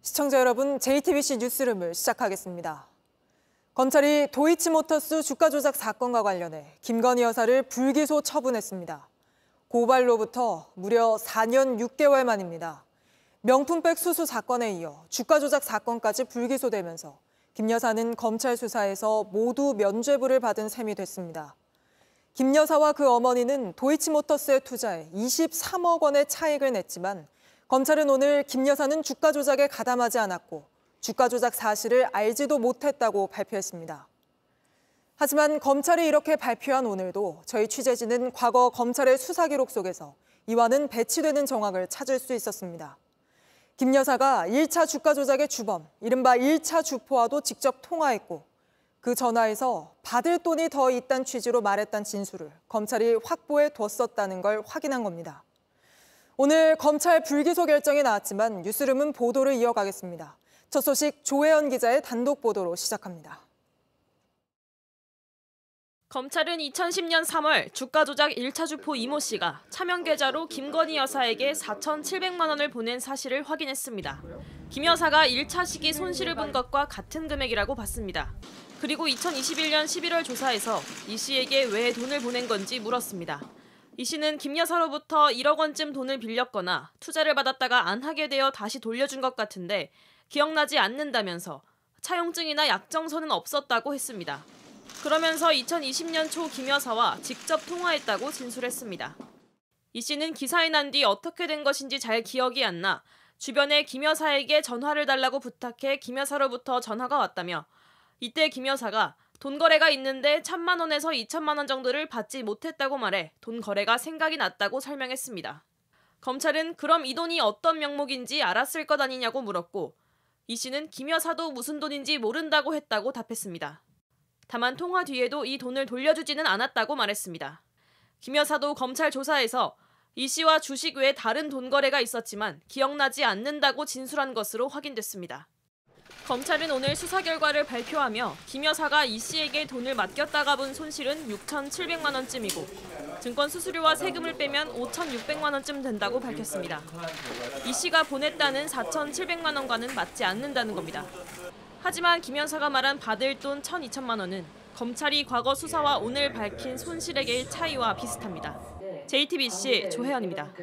시청자 여러분, JTBC 뉴스룸을 시작하겠습니다. 검찰이 도이치모터스 주가 조작 사건과 관련해 김건희 여사를 불기소 처분했습니다. 고발로부터 무려 4년 6개월 만입니다. 명품백 수수 사건에 이어 주가 조작 사건까지 불기소되면서 김 여사는 검찰 수사에서 모두 면죄부를 받은 셈이 됐습니다. 김 여사와 그 어머니는 도이치모터스에 투자해 23억 원의 차익을 냈지만 검찰은 오늘 김 여사는 주가 조작에 가담하지 않았고 주가 조작 사실을 알지도 못했다고 발표했습니다. 하지만 검찰이 이렇게 발표한 오늘도 저희 취재진은 과거 검찰의 수사 기록 속에서 이와는 배치되는 정황을 찾을 수 있었습니다. 김 여사가 1차 주가 조작의 주범, 이른바 1차 주포와도 직접 통화했고 그 전화에서 받을 돈이 더 있다는 취지로 말했다는 진술을 검찰이 확보해 뒀었다는 걸 확인한 겁니다. 오늘 검찰 불기소 결정이 나왔지만 뉴스룸은 보도를 이어가겠습니다. 첫 소식 조혜연 기자의 단독 보도로 시작합니다. 검찰은 2010년 3월 주가 조작 1차 주포 이모 씨가 차명 계좌로 김건희 여사에게 4,700만 원을 보낸 사실을 확인했습니다. 김 여사가 1차 시기 손실을 본 것과 같은 금액이라고 봤습니다. 그리고 2021년 11월 조사에서 이 씨에게 왜 돈을 보낸 건지 물었습니다. 이 씨는 김 여사로부터 1억 원쯤 돈을 빌렸거나 투자를 받았다가 안 하게 되어 다시 돌려준 것 같은데 기억나지 않는다면서 차용증이나 약정서는 없었다고 했습니다. 그러면서 2020년 초 김 여사와 직접 통화했다고 진술했습니다. 이 씨는 기사에 난 뒤 어떻게 된 것인지 잘 기억이 안 나 주변에 김 여사에게 전화를 달라고 부탁해 김 여사로부터 전화가 왔다며 이때 김 여사가 돈 거래가 있는데 1,000만 원에서 2,000만 원 정도를 받지 못했다고 말해 돈 거래가 생각이 났다고 설명했습니다. 검찰은 그럼 이 돈이 어떤 명목인지 알았을 것 아니냐고 물었고 이 씨는 김 여사도 무슨 돈인지 모른다고 했다고 답했습니다. 다만 통화 뒤에도 이 돈을 돌려주지는 않았다고 말했습니다. 김 여사도 검찰 조사에서 이 씨와 주식 외에 다른 돈 거래가 있었지만 기억나지 않는다고 진술한 것으로 확인됐습니다. 검찰은 오늘 수사 결과를 발표하며 김 여사가 이 씨에게 돈을 맡겼다가 본 손실은 6,700만 원쯤이고 증권 수수료와 세금을 빼면 5,600만 원쯤 된다고 밝혔습니다. 이 씨가 보냈다는 4,700만 원과는 맞지 않는다는 겁니다. 하지만 김 여사가 말한 받을 돈 1,200만 원은 검찰이 과거 수사와 오늘 밝힌 손실액의 차이와 비슷합니다. JTBC 조혜연입니다.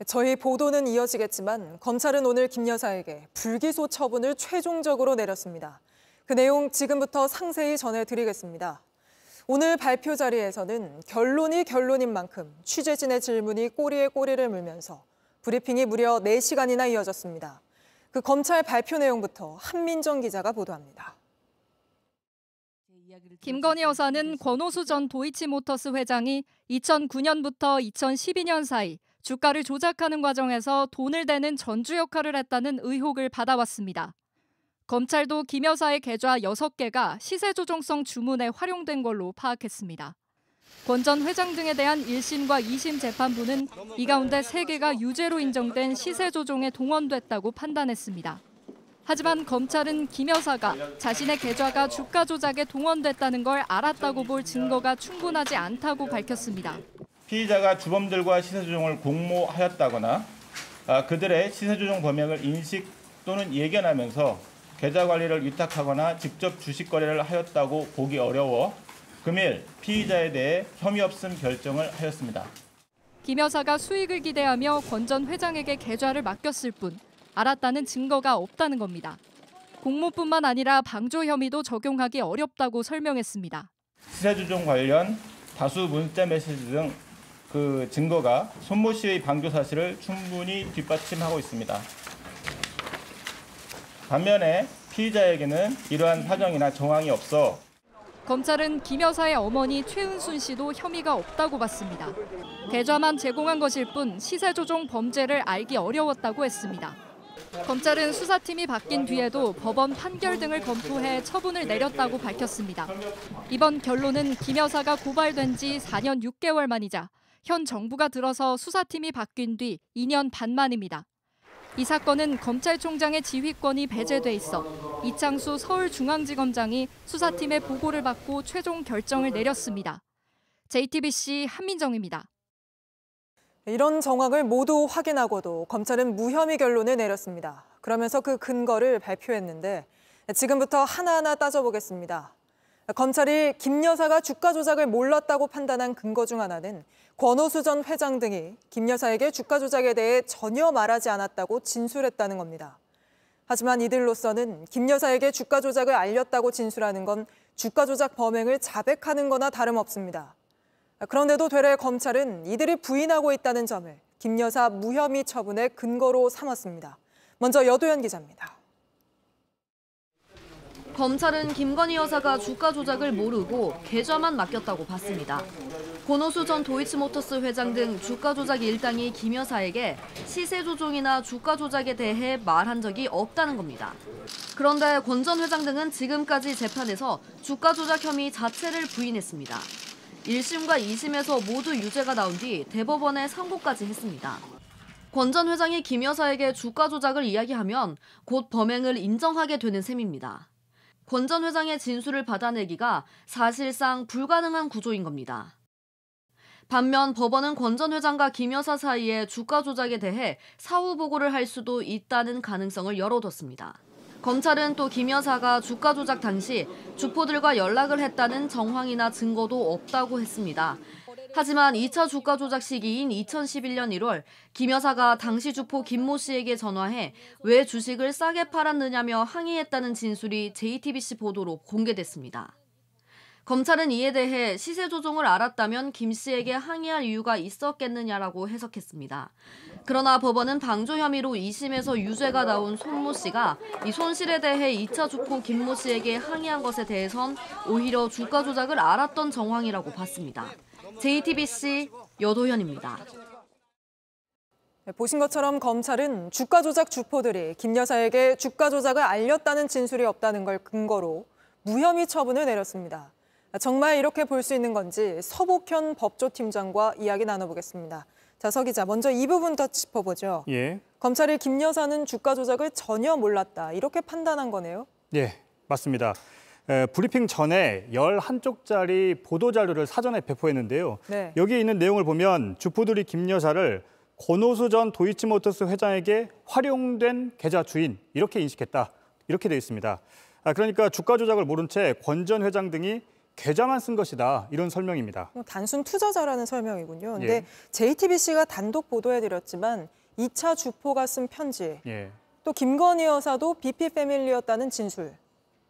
저희 보도는 이어지겠지만 검찰은 오늘 김 여사에게 불기소 처분을 최종적으로 내렸습니다. 그 내용 지금부터 상세히 전해드리겠습니다. 오늘 발표 자리에서는 결론이 결론인 만큼 취재진의 질문이 꼬리에 꼬리를 물면서 브리핑이 무려 4시간이나 이어졌습니다. 그 검찰 발표 내용부터 한민정 기자가 보도합니다. 김건희 여사는 권오수 전 도이치모터스 회장이 2009년부터 2012년 사이 주가를 조작하는 과정에서 돈을 대는 전주 역할을 했다는 의혹을 받아왔습니다. 검찰도 김 여사의 계좌 6개가 시세 조정성 주문에 활용된 걸로 파악했습니다. 권 전 회장 등에 대한 1심과 2심 재판부는 이 가운데 3개가 유죄로 인정된 시세 조종에 동원됐다고 판단했습니다. 하지만 검찰은 김 여사가 자신의 계좌가 주가 조작에 동원됐다는 걸 알았다고 볼 증거가 충분하지 않다고 밝혔습니다. 피의자가 주범들과 시세조정을 공모하였다거나 그들의 시세조정 범행을 인식 또는 예견하면서 계좌 관리를 위탁하거나 직접 주식 거래를 하였다고 보기 어려워 금일 피의자에 대해 혐의 없음 결정을 하였습니다. 김 여사가 수익을 기대하며 권 전 회장에게 계좌를 맡겼을 뿐 알았다는 증거가 없다는 겁니다. 공모뿐만 아니라 방조 혐의도 적용하기 어렵다고 설명했습니다. 시세조정 관련 다수 문자 메시지 등 그 증거가 손모 씨의 방조 사실을 충분히 뒷받침하고 있습니다. 반면에 피의자에게는 이러한 사정이나 정황이 없어 검찰은 김 여사의 어머니 최은순 씨도 혐의가 없다고 봤습니다. 계좌만 제공한 것일 뿐 시세 조종 범죄를 알기 어려웠다고 했습니다. 검찰은 수사팀이 바뀐 뒤에도 법원 판결 등을 검토해 처분을 내렸다고 밝혔습니다. 이번 결론은 김 여사가 고발된 지 4년 6개월 만이자 현 정부가 들어서 수사팀이 바뀐 뒤 2년 반 만입니다. 이 사건은 검찰총장의 지휘권이 배제돼 있어 이창수 서울중앙지검장이 수사팀의 보고를 받고 최종 결정을 내렸습니다. JTBC 한민정입니다. 이런 정황을 모두 확인하고도 검찰은 무혐의 결론을 내렸습니다. 그러면서 그 근거를 발표했는데 지금부터 하나하나 따져보겠습니다. 검찰이 김 여사가 주가 조작을 몰랐다고 판단한 근거 중 하나는 권오수 전 회장 등이 김 여사에게 주가 조작에 대해 전혀 말하지 않았다고 진술했다는 겁니다. 하지만 이들로서는 김 여사에게 주가 조작을 알렸다고 진술하는 건 주가 조작 범행을 자백하는 거나 다름없습니다. 그런데도 되레 검찰은 이들이 부인하고 있다는 점을 김 여사 무혐의 처분의 근거로 삼았습니다. 먼저 여도현 기자입니다. 검찰은 김건희 여사가 주가 조작을 모르고 계좌만 맡겼다고 봤습니다. 권오수 전 도이치모터스 회장 등 주가 조작 일당이 김 여사에게 시세 조종이나 주가 조작에 대해 말한 적이 없다는 겁니다. 그런데 권 전 회장 등은 지금까지 재판에서 주가 조작 혐의 자체를 부인했습니다. 1심과 2심에서 모두 유죄가 나온 뒤 대법원에 상고까지 했습니다. 권 전 회장이 김 여사에게 주가 조작을 이야기하면 곧 범행을 인정하게 되는 셈입니다. 권 전 회장의 진술을 받아내기가 사실상 불가능한 구조인 겁니다. 반면 법원은 권 전 회장과 김 여사 사이에 주가 조작에 대해 사후 보고를 할 수도 있다는 가능성을 열어뒀습니다. 검찰은 또 김 여사가 주가 조작 당시 주포들과 연락을 했다는 정황이나 증거도 없다고 했습니다. 하지만 2차 주가 조작 시기인 2011년 1월 김 여사가 당시 주포 김모 씨에게 전화해 왜 주식을 싸게 팔았느냐며 항의했다는 진술이 JTBC 보도로 공개됐습니다. 검찰은 이에 대해 시세 조종을 알았다면 김 씨에게 항의할 이유가 있었겠느냐라고 해석했습니다. 그러나 법원은 방조 혐의로 2심에서 유죄가 나온 손모 씨가 이 손실에 대해 2차 주포 김모 씨에게 항의한 것에 대해선 오히려 주가 조작을 알았던 정황이라고 봤습니다. JTBC 여도현입니다. 보신 것처럼 검찰은 주가 조작 주포들이 김 여사에게 주가 조작을 알렸다는 진술이 없다는 걸 근거로 무혐의 처분을 내렸습니다. 정말 이렇게 볼 수 있는 건지 서복현 법조팀장과 이야기 나눠보겠습니다. 자, 서 기자, 먼저 이 부분 더 짚어보죠. 예. 검찰이 김 여사는 주가 조작을 전혀 몰랐다, 이렇게 판단한 거네요? 예, 맞습니다. 브리핑 전에 11쪽짜리 보도자료를 사전에 배포했는데요. 네. 여기에 있는 내용을 보면 주포들이 김 여사를 권오수 전 도이치모터스 회장에게 활용된 계좌 주인 이렇게 인식했다. 이렇게 되어 있습니다. 그러니까 주가 조작을 모른 채 권 전 회장 등이 계좌만 쓴 것이다. 이런 설명입니다. 단순 투자자라는 설명이군요. 근데 예. JTBC가 단독 보도해드렸지만 2차 주포가 쓴 편지, 예. 또 김건희 여사도 BP 패밀리였다는 진술.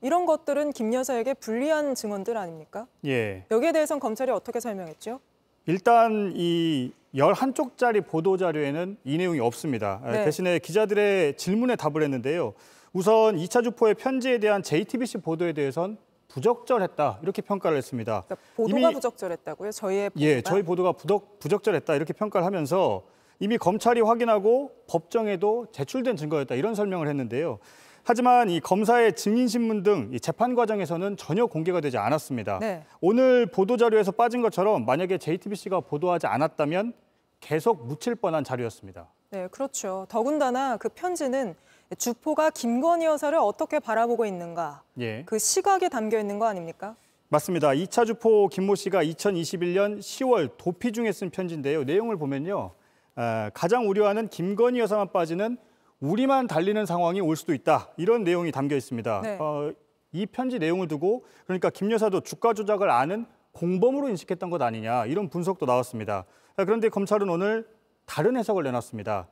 이런 것들은 김 여사에게 불리한 증언들 아닙니까? 예. 여기에 대해서는 검찰이 어떻게 설명했죠? 일단 이 11쪽짜리 보도자료에는 이 내용이 없습니다. 네. 대신에 기자들의 질문에 답을 했는데요. 우선 2차 주포의 편지에 대한 JTBC 보도에 대해선 부적절했다 이렇게 평가를 했습니다. 그러니까 보도가 부적절했다고요? 저희의 보도가? 예, 저희 보도가 부적절했다 이렇게 평가를 하면서 이미 검찰이 확인하고 법정에도 제출된 증거였다 이런 설명을 했는데요. 하지만 이 검사의 증인신문 등 이 재판 과정에서는 전혀 공개가 되지 않았습니다. 네. 오늘 보도자료에서 빠진 것처럼 만약에 JTBC가 보도하지 않았다면 계속 묻힐 뻔한 자료였습니다. 네, 그렇죠. 더군다나 그 편지는 주포가 김건희 여사를 어떻게 바라보고 있는가, 예. 그 시각이 담겨 있는 거 아닙니까? 맞습니다. 2차 주포 김모 씨가 2021년 10월 도피 중에 쓴 편지인데요. 내용을 보면요. 가장 우려하는 김건희 여사만 빠지는 우리만 달리는 상황이 올 수도 있다. 이런 내용이 담겨 있습니다. 네. 이 편지 내용을 두고 그러니까 김 여사도 주가 조작을 아는 공범으로 인식했던 것 아니냐 이런 분석도 나왔습니다. 그런데 검찰은 오늘 다른 해석을 내놨습니다.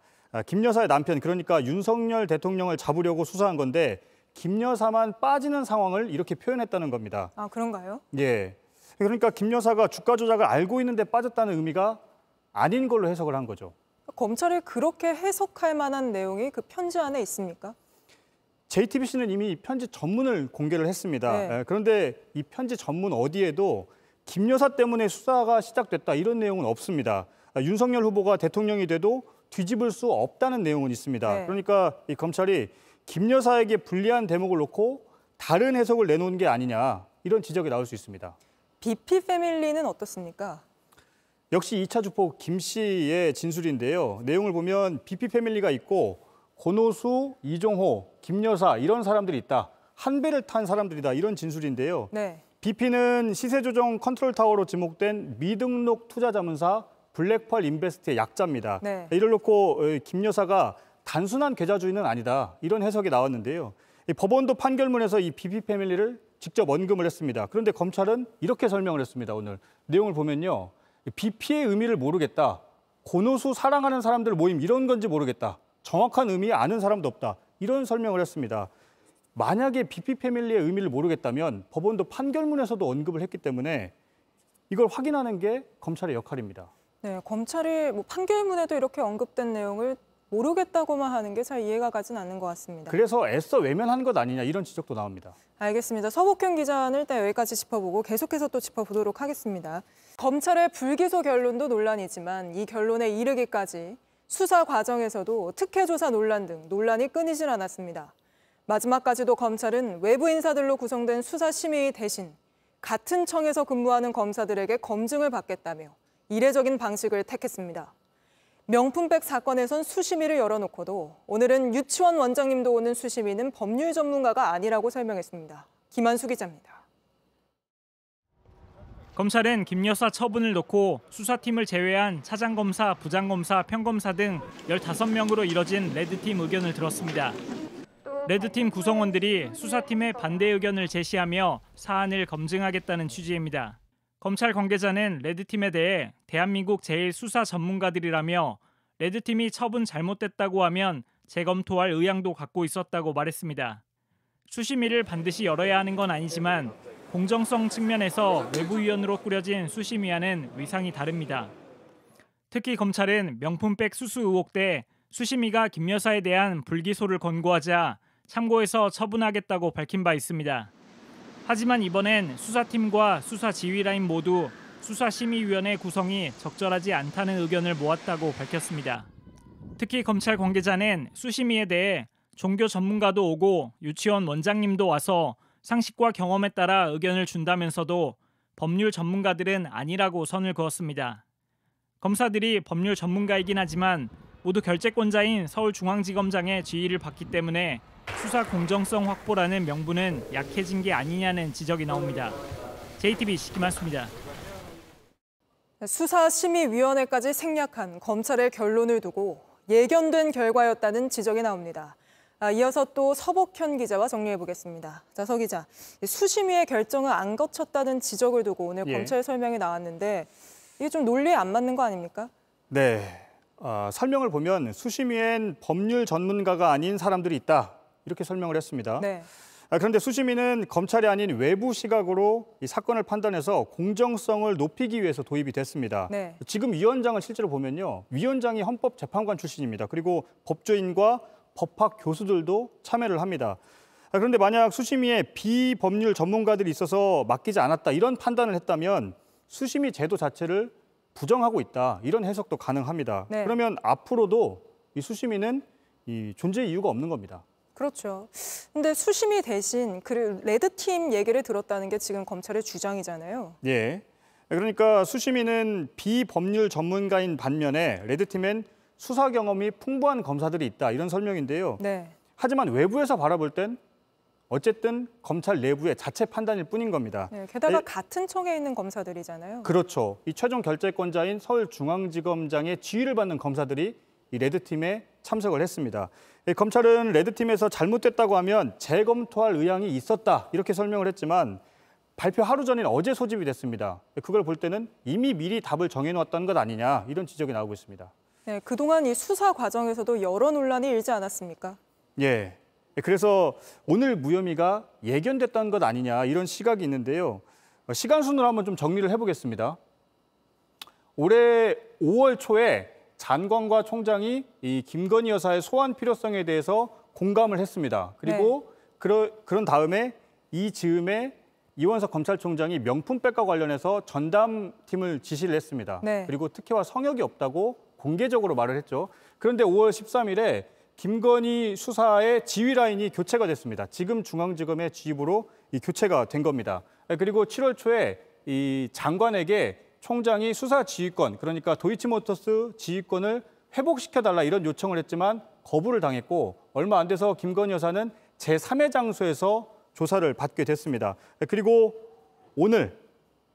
김 여사의 남편 그러니까 윤석열 대통령을 잡으려고 수사한 건데 김 여사만 빠지는 상황을 이렇게 표현했다는 겁니다. 아, 그런가요? 예. 그러니까 김 여사가 주가 조작을 알고 있는데 빠졌다는 의미가 아닌 걸로 해석을 한 거죠. 검찰이 그렇게 해석할 만한 내용이 그 편지 안에 있습니까? JTBC는 이미 편지 전문을 공개를 했습니다. 네. 그런데 이 편지 전문 어디에도 김 여사 때문에 수사가 시작됐다 이런 내용은 없습니다. 윤석열 후보가 대통령이 돼도 뒤집을 수 없다는 내용은 있습니다. 네. 그러니까 이 검찰이 김 여사에게 불리한 대목을 놓고 다른 해석을 내놓은 게 아니냐 이런 지적이 나올 수 있습니다. BP 패밀리는 어떻습니까? 역시 2차 주포 김 씨의 진술인데요. 내용을 보면 BP 패밀리가 있고 권오수, 이종호, 김 여사 이런 사람들이 있다. 한 배를 탄 사람들이다. 이런 진술인데요. 네. BP는 시세조정 컨트롤타워로 지목된 미등록 투자자문사 블랙펄 인베스트의 약자입니다. 네. 이를 놓고 김 여사가 단순한 계좌주의는 아니다. 이런 해석이 나왔는데요. 이 법원도 판결문에서 이 BP 패밀리를 직접 언급을 했습니다. 그런데 검찰은 이렇게 설명을 했습니다. 오늘 내용을 보면요. BP의 의미를 모르겠다. 고노수 사랑하는 사람들 모임 이런 건지 모르겠다. 정확한 의미 아는 사람도 없다. 이런 설명을 했습니다. 만약에 BP 패밀리의 의미를 모르겠다면 법원도 판결문에서도 언급을 했기 때문에 이걸 확인하는 게 검찰의 역할입니다. 네, 검찰이 판결문에도 이렇게 언급된 내용을 모르겠다고만 하는 게 잘 이해가 가진 않는 것 같습니다. 그래서 애써 외면한 것 아니냐 이런 지적도 나옵니다. 알겠습니다. 서복현 기자는 일단 여기까지 짚어보고 계속해서 또 짚어보도록 하겠습니다. 검찰의 불기소 결론도 논란이지만 이 결론에 이르기까지 수사 과정에서도 특혜 조사 논란 등 논란이 끊이질 않았습니다. 마지막까지도 검찰은 외부 인사들로 구성된 수사심의 대신 같은 청에서 근무하는 검사들에게 검증을 받겠다며 이례적인 방식을 택했습니다. 명품백 사건에선 수심위를 열어놓고도 오늘은 유치원 원장님도 오는 수심위는 법률 전문가가 아니라고 설명했습니다. 김한수 기자입니다. 검찰은 김 여사 처분을 놓고 수사팀을 제외한 차장검사, 부장검사, 평검사 등 15명으로 이뤄진 레드팀 의견을 들었습니다. 레드팀 구성원들이 수사팀의 반대 의견을 제시하며 사안을 검증하겠다는 취지입니다. 검찰 관계자는 레드팀에 대해 대한민국 제일 수사 전문가들이라며 레드팀이 처분 잘못됐다고 하면 재검토할 의향도 갖고 있었다고 말했습니다. 수심위를 반드시 열어야 하는 건 아니지만 공정성 측면에서 외부위원으로 꾸려진 수심위와는 위상이 다릅니다. 특히 검찰은 명품백 수수 의혹 때 수심위가 김 여사에 대한 불기소를 권고하자 참고해서 처분하겠다고 밝힌 바 있습니다. 하지만 이번엔 수사팀과 수사지휘라인 모두 수사심의위원회 구성이 적절하지 않다는 의견을 모았다고 밝혔습니다. 특히 검찰 관계자는 수심위에 대해 종교 전문가도 오고 유치원 원장님도 와서 상식과 경험에 따라 의견을 준다면서도 법률 전문가들은 아니라고 선을 그었습니다. 검사들이 법률 전문가이긴 하지만 모두 결재권자인 서울중앙지검장의 지휘를 받기 때문에 수사 공정성 확보라는 명분은 약해진 게 아니냐는 지적이 나옵니다. JTBC 김한수입니다. 수사심의위원회까지 생략한 검찰의 결론을 두고 예견된 결과였다는 지적이 나옵니다. 이어서 또 서복현 기자와 정리해보겠습니다. 자, 서 기자, 수심위의 결정을 안 거쳤다는 지적을 두고 오늘 검찰 설명이 나왔는데 이게 좀 논리에 안 맞는 거 아닙니까? 네, 설명을 보면 수심위엔 법률 전문가가 아닌 사람들이 있다. 이렇게 설명을 했습니다. 네. 그런데 수심위는 검찰이 아닌 외부 시각으로 이 사건을 판단해서 공정성을 높이기 위해서 도입이 됐습니다. 네. 지금 위원장을 실제로 보면요. 위원장이 헌법재판관 출신입니다. 그리고 법조인과 법학 교수들도 참여를 합니다. 그런데 만약 수심위에 비법률 전문가들이 있어서 맡기지 않았다 이런 판단을 했다면 수심위 제도 자체를 부정하고 있다 이런 해석도 가능합니다. 네. 그러면 앞으로도 이 수심위는 이 존재 이유가 없는 겁니다. 그렇죠. 근데 수심위 대신 그 레드팀 얘기를 들었다는 게 지금 검찰의 주장이잖아요. 예. 그러니까 수심위는 비법률 전문가인 반면에 레드팀엔 수사 경험이 풍부한 검사들이 있다 이런 설명인데요. 네. 하지만 외부에서 바라볼 땐 어쨌든 검찰 내부의 자체 판단일 뿐인 겁니다. 네, 게다가 같은 청에 있는 검사들이잖아요. 그렇죠. 이 최종 결재권자인 서울중앙지검장의 지휘를 받는 검사들이 이 레드팀에 참석을 했습니다. 검찰은 레드팀에서 잘못됐다고 하면 재검토할 의향이 있었다 이렇게 설명을 했지만 발표 하루 전인 어제 소집이 됐습니다. 그걸 볼 때는 이미 미리 답을 정해놓았던 것 아니냐 이런 지적이 나오고 있습니다. 네, 그동안 이 수사 과정에서도 여러 논란이 일지 않았습니까? 예. 그래서 오늘 무혐의가 예견됐던 것 아니냐 이런 시각이 있는데요. 시간 순으로 한번 좀 정리를 해보겠습니다. 올해 5월 초에 장관과 총장이 이 김건희 여사의 소환 필요성에 대해서 공감을 했습니다. 그리고 그런 다음에 이 즈음에 이원석 검찰총장이 명품백과 관련해서 전담팀을 지시를 했습니다. 네. 그리고 특혜와 성역이 없다고 공개적으로 말을 했죠. 그런데 5월 13일에 김건희 수사의 지휘 라인이 교체가 됐습니다. 지금 중앙지검의 지휘부로 이 교체가 된 겁니다. 그리고 7월 초에 이 장관에게 총장이 수사 지휘권, 그러니까 도이치모터스 지휘권을 회복시켜달라 이런 요청을 했지만 거부를 당했고 얼마 안 돼서 김건희 여사는 제3의 장소에서 조사를 받게 됐습니다. 그리고 오늘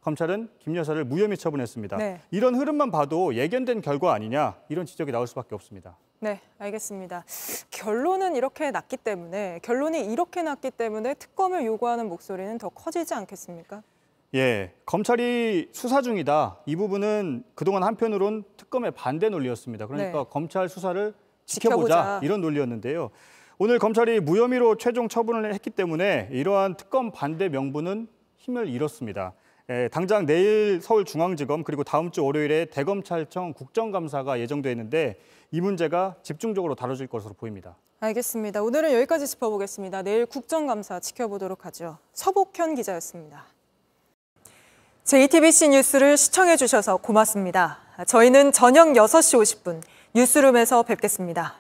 검찰은 김 여사를 무혐의 처분했습니다. 네. 이런 흐름만 봐도 예견된 결과 아니냐 이런 지적이 나올 수밖에 없습니다. 네, 알겠습니다. 결론이 이렇게 났기 때문에 특검을 요구하는 목소리는 더 커지지 않겠습니까? 예, 검찰이 수사 중이다. 이 부분은 그동안 한편으론 특검의 반대 논리였습니다. 그러니까 네. 검찰 수사를 지켜보자 이런 논리였는데요. 오늘 검찰이 무혐의로 최종 처분을 했기 때문에 이러한 특검 반대 명분은 힘을 잃었습니다. 당장 내일 서울중앙지검 그리고 다음 주 월요일에 대검찰청 국정감사가 예정돼 있는데 이 문제가 집중적으로 다뤄질 것으로 보입니다. 알겠습니다. 오늘은 여기까지 짚어보겠습니다. 내일 국정감사 지켜보도록 하죠. 서복현 기자였습니다. JTBC 뉴스를 시청해 주셔서 고맙습니다. 저희는 저녁 6시 50분 뉴스룸에서 뵙겠습니다.